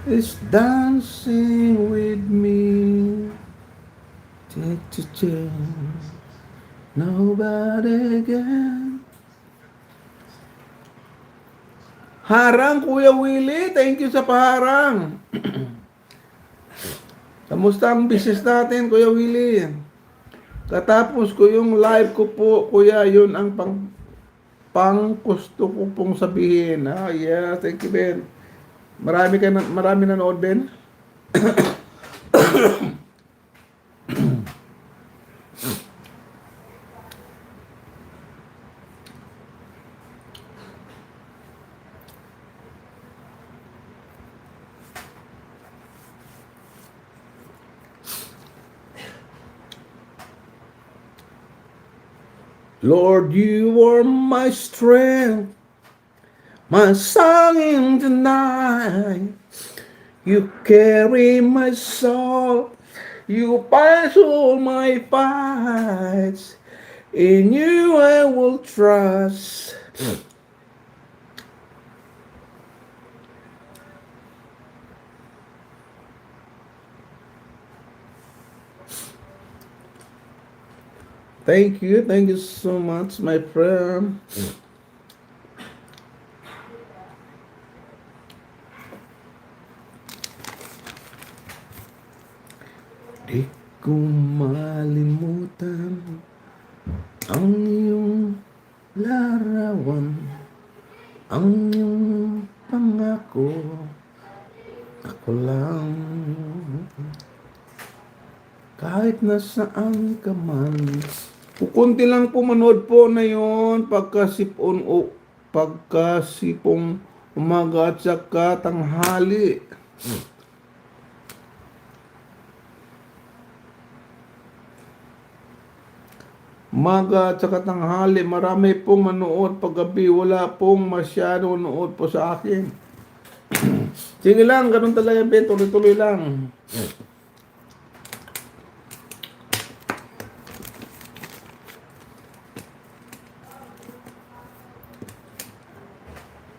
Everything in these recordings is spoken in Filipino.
is dancing with me. Cha-cha-cha. Nobody again. Harang, Kuya Willie. Thank you sa paharang. Kamusta ang business natin, Kuya Willie? Katapos ko yung live ko po, Kuya, yun ang pang gusto ko pong sabihin. Yeah, thank you, Ben. Marami nanood, Ben. Lord, you are my strength, my song in the night. You carry my soul, you pass all my fights. In you I will trust. Thank you so much, my friend. Di ko malimutan ang iyong larawan, ang iyong pangako. Ako lang, kahit nasaan ka man. Kukunti lang po manood po na yun pagkasipong umaga at saka tanghali. Umaga at saka tanghali, marami pong manood. Paggabi, wala pong masyado manood po sa akin. Sige lang, ganun talaga, Ben. Tuloy-tuloy lang.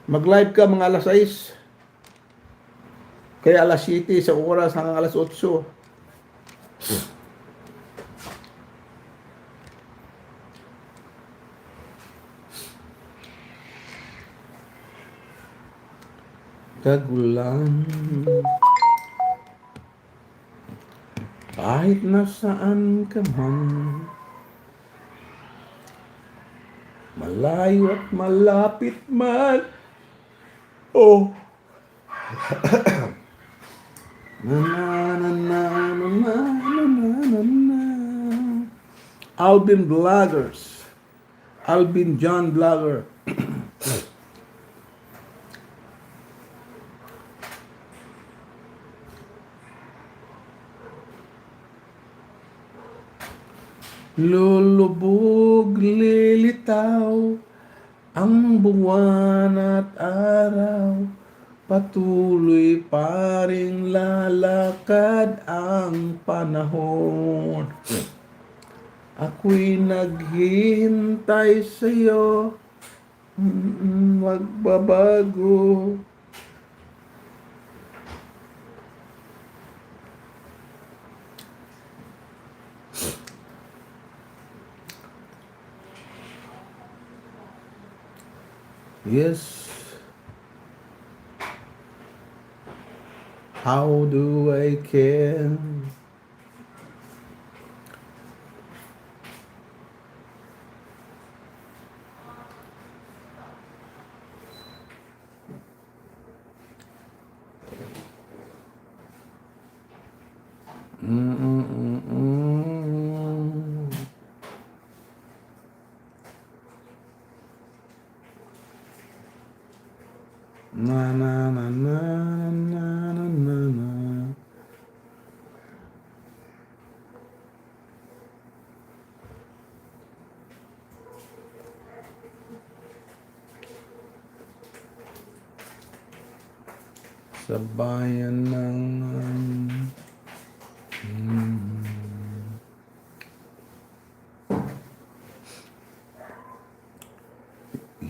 Mag-live ka mga alas 6. Kaya alas 7 sa oras hanggang alas 8. Kagulan. Kahit nasaan ka man, malayo at malapit man. Oh. Alvin Vloggers. Alvin John Vlogger. Lulubog, lilitaw ang buwan at araw, patuloy pa ring lalakad ang panahon. Ako'y naghihintay sa'yo, magbabago. Yes. How do I care? Na na na na na na na na. Sa bayan ng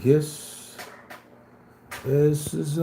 yes, this is